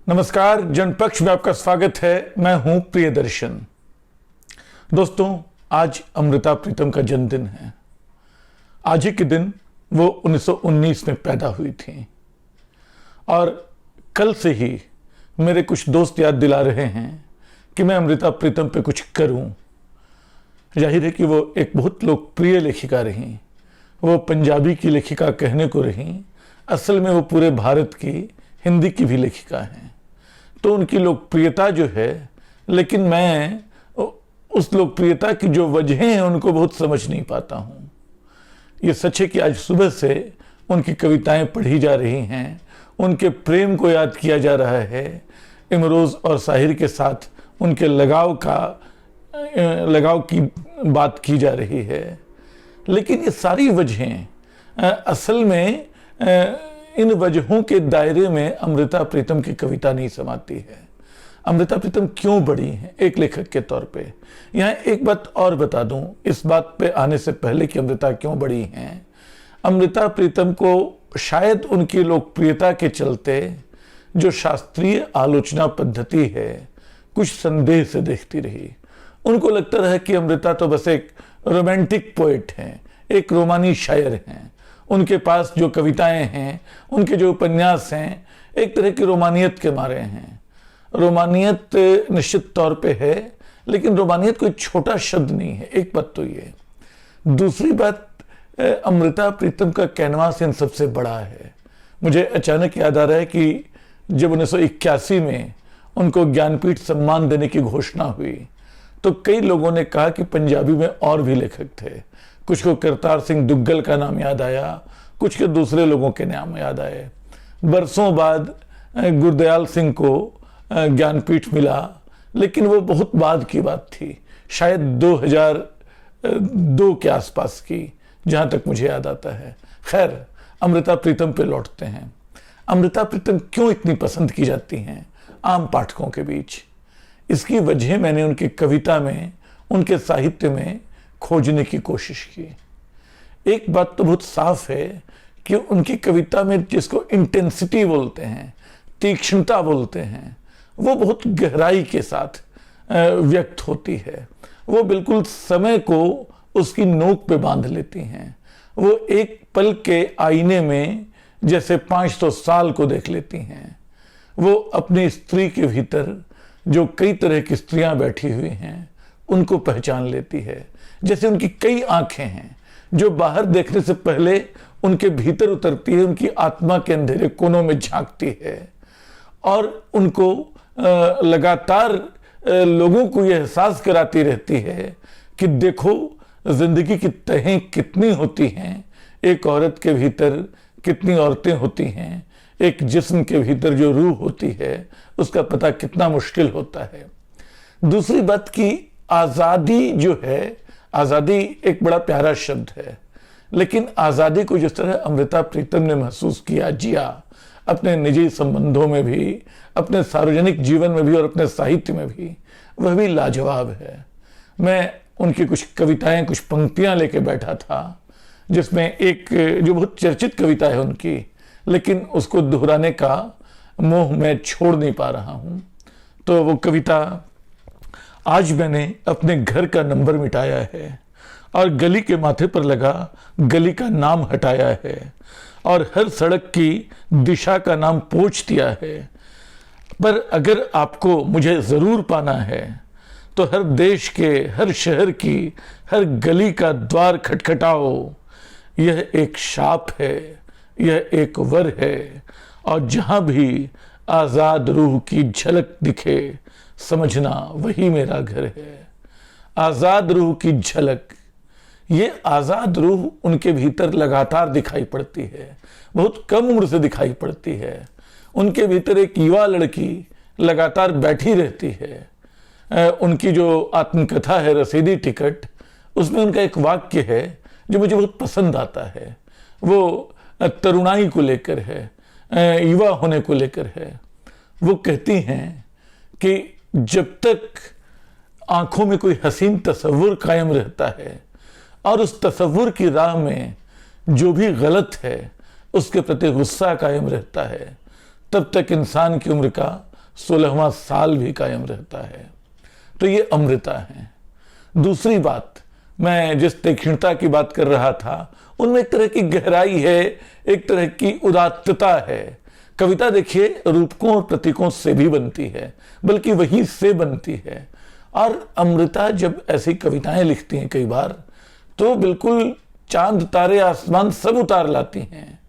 नमस्कार, जनपक्ष में आपका स्वागत है। मैं हूं प्रियदर्शन। दोस्तों, आज अमृता प्रीतम का जन्मदिन है। आज ही के दिन वो 1919 में पैदा हुई थी और कल से ही मेरे कुछ दोस्त याद दिला रहे हैं कि मैं अमृता प्रीतम पे कुछ करूं। जाहिर है कि वो एक बहुत लोकप्रिय लेखिका रहीं। वो पंजाबी की लेखिका कहने को रहीं, असल में वो पूरे भारत की हिंदी की भी लेखिका हैं। तो उनकी लोकप्रियता जो है, लेकिन मैं उस लोकप्रियता की जो वजहें हैं उनको बहुत समझ नहीं पाता हूँ। ये सच है कि आज सुबह से उनकी कविताएं पढ़ी जा रही हैं, उनके प्रेम को याद किया जा रहा है, इमरोज़ और साहिर के साथ उनके लगाव की बात की जा रही है। लेकिन ये सारी वजहें असल में इन वजहों के दायरे में अमृता प्रीतम की कविता नहीं समाती है। अमृता प्रीतम क्यों बड़ी हैं एक लेखक के तौर पे? यहाँ एक बात और बता दूं, इस बात पे आने से पहले कि अमृता क्यों बड़ी हैं। अमृता प्रीतम को शायद उनकी लोकप्रियता के चलते जो शास्त्रीय आलोचना पद्धति है कुछ संदेह से देखती रही। उनको लगता रहा कि अमृता तो बस एक रोमांटिक पोएट हैं, एक रोमानी शायर हैं। उनके पास जो कविताएं हैं, उनके जो उपन्यास हैं, एक तरह की रोमानियत के मारे हैं। रोमानियत निश्चित तौर पे है, लेकिन रोमानियत कोई छोटा शब्द नहीं है। एक बात तो ये। दूसरी बात, अमृता प्रीतम का कैनवास इन सबसे बड़ा है। मुझे अचानक याद आ रहा है कि जब 1981 में उनको ज्ञानपीठ सम्मान देने की घोषणा हुई तो कई लोगों ने कहा कि पंजाबी में और भी लेखक थे। कुछ को करतार सिंह दुग्गल का नाम याद आया, कुछ के दूसरे लोगों के नाम याद आए। बरसों बाद गुरदयाल सिंह को ज्ञानपीठ मिला, लेकिन वो बहुत बाद की बात थी, शायद 2002 के आसपास की, जहां तक मुझे याद आता है। खैर, अमृता प्रीतम पे लौटते हैं। अमृता प्रीतम क्यों इतनी पसंद की जाती हैं आम पाठकों के बीच? इसकी वजह मैंने उनकी कविता में, उनके साहित्य में खोजने की कोशिश की। एक बात तो बहुत साफ है कि उनकी कविता में जिसको इंटेंसिटी बोलते हैं, तीक्ष्णता बोलते हैं, वो बहुत गहराई के साथ व्यक्त होती है। वो बिल्कुल समय को उसकी नोक पे बांध लेती हैं। वो एक पल के आईने में जैसे 500 साल को देख लेती हैं। वो अपनी स्त्री के भीतर जो कई तरह की स्त्रियां बैठी हुई हैं उनको पहचान लेती है। जैसे उनकी कई आंखें हैं जो बाहर देखने से पहले उनके भीतर उतरती है, उनकी आत्मा के अंधेरे कोनों में झांकती है और उनको लगातार लोगों को यह एहसास कराती रहती है कि देखो जिंदगी की तहें कितनी होती हैं, एक औरत के भीतर कितनी औरतें होती हैं, एक जिस्म के भीतर जो रूह होती है उसका पता कितना मुश्किल होता है। दूसरी बात की आज़ादी जो है, आज़ादी एक बड़ा प्यारा शब्द है, लेकिन आज़ादी को जिस तरह अमृता प्रीतम ने महसूस किया, जिया, अपने निजी संबंधों में भी, अपने सार्वजनिक जीवन में भी और अपने साहित्य में भी, वह भी लाजवाब है। मैं उनकी कुछ कविताएं, कुछ पंक्तियां लेके बैठा था, जिसमें एक जो बहुत चर्चित कविता है उनकी, लेकिन उसको दोहराने का मोह मैं छोड़ नहीं पा रहा हूं। तो वो कविता, आज मैंने अपने घर का नंबर मिटाया है और गली के माथे पर लगा गली का नाम हटाया है और हर सड़क की दिशा का नाम पोंछ दिया है। पर अगर आपको मुझे जरूर पाना है तो हर देश के, हर शहर की, हर गली का द्वार खटखटाओ। यह एक शाप है, यह एक वर है, और जहां भी आजाद रूह की झलक दिखे समझना वही मेरा घर है। आजाद रूह की झलक, ये आजाद रूह उनके भीतर लगातार दिखाई पड़ती है, बहुत कम उम्र से दिखाई पड़ती है। उनके भीतर एक युवा लड़की लगातार बैठी रहती है। उनकी जो आत्मकथा है रसीदी टिकट, उसमें उनका एक वाक्य है जो मुझे बहुत पसंद आता है। वो तरुणाई को लेकर है, युवा होने को लेकर है। वो कहती हैं कि जब तक आंखों में कोई हसीन तसव्वुर कायम रहता है और उस तसव्वुर की राह में जो भी गलत है उसके प्रति गुस्सा कायम रहता है, तब तक इंसान की उम्र का 16वां साल भी कायम रहता है। तो ये अमृता है। दूसरी बात, मैं जिस तीक्ष्णता की बात कर रहा था, उनमें एक तरह की गहराई है, एक तरह की उदात्तता है। कविता देखिए रूपकों और प्रतीकों से भी बनती है, बल्कि वही से बनती है। और अमृता जब ऐसी कविताएं लिखती हैं कई बार, तो बिल्कुल चांद तारे आसमान सब उतार लाती हैं।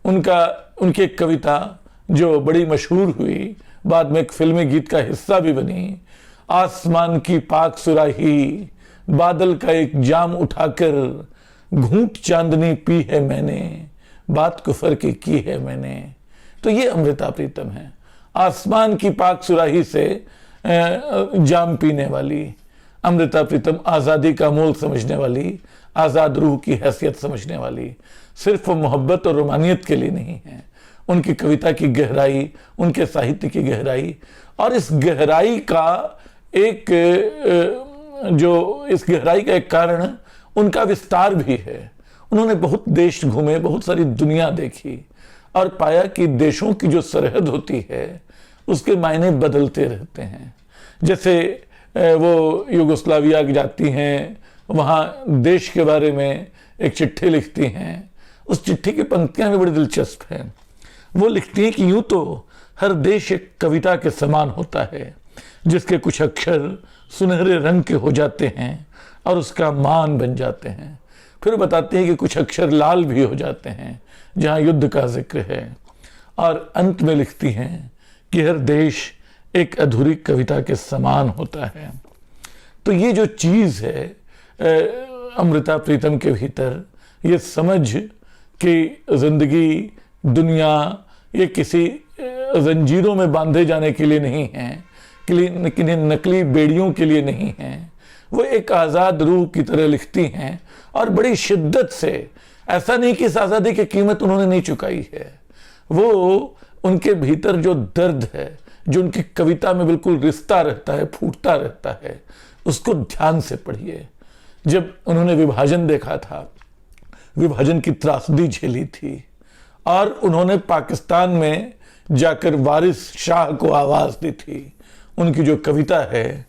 उनकी एक कविता जो बड़ी मशहूर हुई, बाद में एक फिल्मी गीत का हिस्सा भी बनी, आसमान की पाक सुराही, बादल का एक जाम उठाकर, घूंट चांदनी पी है मैंने, बात कुफर की है मैंने। तो ये अमृता प्रीतम है, आसमान की पाक सुराही से जाम पीने वाली अमृता प्रीतम, आज़ादी का मोल समझने वाली, आज़ाद रूह की हैसियत समझने वाली। सिर्फ मोहब्बत और रोमानियत के लिए नहीं है, उनकी कविता की गहराई, उनके साहित्य की गहराई, और इस गहराई का एक कारण उनका विस्तार भी है। उन्होंने बहुत देश घूमे, बहुत सारी दुनिया देखी और पाया कि देशों की जो सरहद होती है उसके मायने बदलते रहते हैं। जैसे वो युगोस्लाविया जाती हैं, वहाँ देश के बारे में एक चिट्ठी लिखती हैं। उस चिट्ठी की पंक्तियां भी बड़ी दिलचस्प हैं। वो लिखती हैं कि यूं तो हर देश एक कविता के समान होता है, जिसके कुछ अक्षर सुनहरे रंग के हो जाते हैं और उसका मान बन जाते हैं। फिर बताते हैं कि कुछ अक्षर लाल भी हो जाते हैं जहाँ युद्ध का जिक्र है। और अंत में लिखती हैं कि हर देश एक अधूरी कविता के समान होता है। तो ये जो चीज़ है अमृता प्रीतम के भीतर, ये समझ कि जिंदगी, दुनिया ये किसी जंजीरों में बांधे जाने के लिए नहीं है, किन्हीं नकली बेड़ियों के लिए नहीं है। वो एक आज़ाद रूह की तरह लिखती हैं और बड़ी शिद्दत से। ऐसा नहीं कि इस आज़ादी की कीमत उन्होंने नहीं चुकाई है, वो उनके भीतर जो दर्द है, जो उनकी कविता में बिल्कुल रिश्ता रहता है, फूटता रहता है, उसको ध्यान से पढ़िए। जब उन्होंने विभाजन देखा था, विभाजन की त्रासदी झेली थी, और उन्होंने पाकिस्तान में जाकर वारिस शाह को आवाज़ दी थी। उनकी जो कविता है,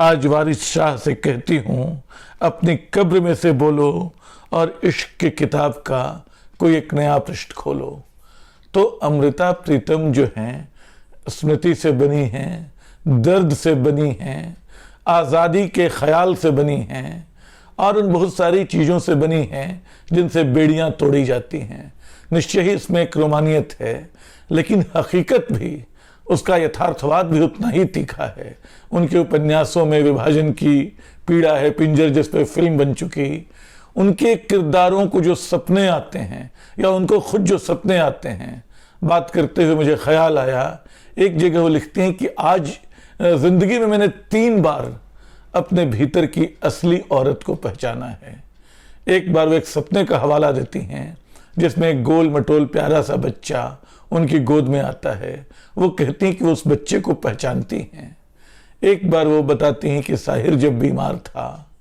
आज वारिस शाह से कहती हूँ, अपनी कब्र में से बोलो और इश्क की किताब का कोई एक नया पृष्ठ खोलो। तो अमृता प्रीतम जो हैं, स्मृति से बनी हैं, दर्द से बनी हैं, आज़ादी के ख्याल से बनी हैं, और उन बहुत सारी चीज़ों से बनी हैं जिनसे बेड़ियां तोड़ी जाती हैं। निश्चय ही इसमें एक रोमानियत है, लेकिन हकीकत भी, उसका यथार्थवाद भी उतना ही तीखा है। उनके उपन्यासों में विभाजन की पीड़ा है, पिंजर जिस पर फिल्म बन चुकी, उनके किरदारों को जो सपने आते हैं या उनको खुद जो सपने आते हैं, बात करते हुए मुझे ख्याल आया, एक जगह वो लिखती हैं कि आज जिंदगी में मैंने 3 बार अपने भीतर की असली औरत को पहचाना है। एक बार वो एक सपने का हवाला देती हैं जिसमें एक गोल मटोल प्यारा सा बच्चा उनकी गोद में आता है। वो कहती हैं कि वो उस बच्चे को पहचानती हैं। एक बार वो बताती हैं कि साहिर जब बीमार था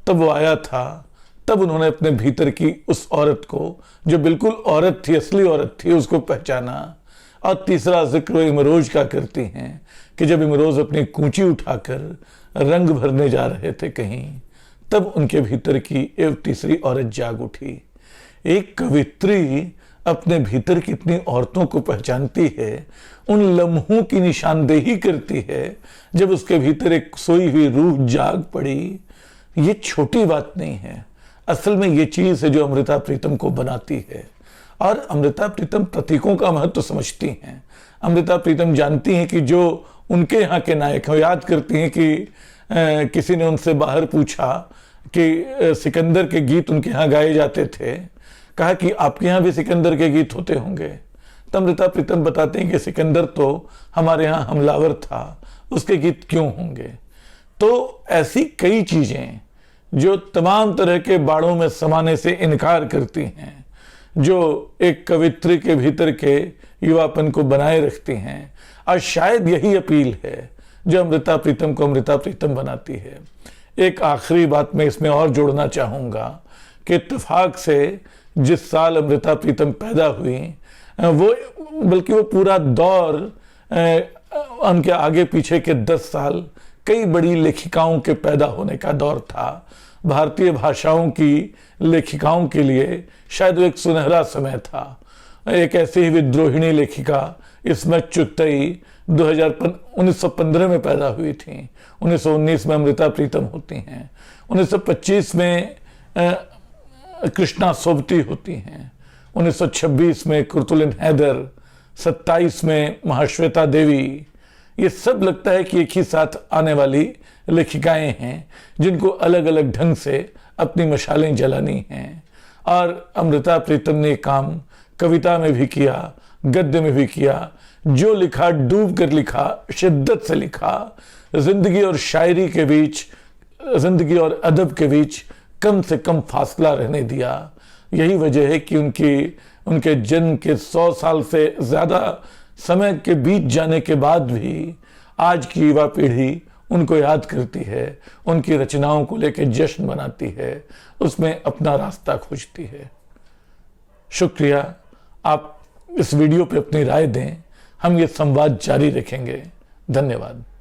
तब वो आया था, तब उन्होंने अपने भीतर की उस औरत को, जो बिल्कुल औरत थी, असली औरत थी, उसको पहचाना। और तीसरा जिक्र वो इमरोज का करती हैं कि जब इमरोज अपनी कूंची उठाकर रंग भरने जा रहे थे कहीं, तब उनके भीतर की एक तीसरी औरत जाग उठी। एक कवित्री अपने भीतर कितनी औरतों को पहचानती है, उन लम्हों की निशानदेही करती है जब उसके भीतर एक सोई हुई रूह जाग पड़ी। ये छोटी बात नहीं है, असल में ये चीज़ है जो अमृता प्रीतम को बनाती है। और अमृता प्रीतम प्रतीकों का महत्व समझती हैं। अमृता प्रीतम जानती हैं कि जो उनके यहाँ के नायक हैं, याद करती हैं कि किसी ने उनसे बाहर पूछा कि सिकंदर के गीत उनके यहाँ गाए जाते थे, कहा कि आपके यहाँ भी सिकंदर के गीत होते होंगे। तो अमृता प्रीतम बताते हैं कि सिकंदर तो हमारे यहाँ हमलावर था, उसके गीत क्यों होंगे। तो ऐसी कई चीज़ें जो तमाम तरह के बाड़ों में समाने से इनकार करती हैं, जो एक कवित्री के भीतर के युवापन को बनाए रखती हैं, और शायद यही अपील है जो अमृता प्रीतम को अमृता प्रीतम बनाती है। एक आखिरी बात मैं इसमें और जोड़ना चाहूँगा कि इत्तेफाक से जिस साल अमृता प्रीतम पैदा हुई, वो बल्कि वो पूरा दौर उनके आगे पीछे के 10 साल कई बड़ी लेखिकाओं के पैदा होने का दौर था। भारतीय भाषाओं की लेखिकाओं के लिए शायद वो एक सुनहरा समय था। एक ऐसी ही विद्रोहिणी लेखिका इस्मत चुगतई 1915 में पैदा हुई थी। 1919 में अमृता प्रीतम होती हैं। 1925 में कृष्णा सोबती होती हैं। 1926 में कुर्तुलिन हैदर, 27 में महाश्वेता देवी। ये सब लगता है कि एक ही साथ आने वाली लेखिकाएं हैं जिनको अलग अलग ढंग से अपनी मशालें जलानी हैं। और अमृता प्रीतम ने काम कविता में भी किया, गद्य में भी किया। जो लिखा डूब कर लिखा, शिद्दत से लिखा। जिंदगी और शायरी के बीच, जिंदगी और अदब के बीच कम से कम फासला रहने दिया। यही वजह है कि उनके जन्म के 100 साल से ज़्यादा समय के बीत जाने के बाद भी आज की युवा पीढ़ी उनको याद करती है, उनकी रचनाओं को लेकर जश्न मनाती है, उसमें अपना रास्ता खोजती है। शुक्रिया। आप इस वीडियो पे अपनी राय दें, हम ये संवाद जारी रखेंगे। धन्यवाद।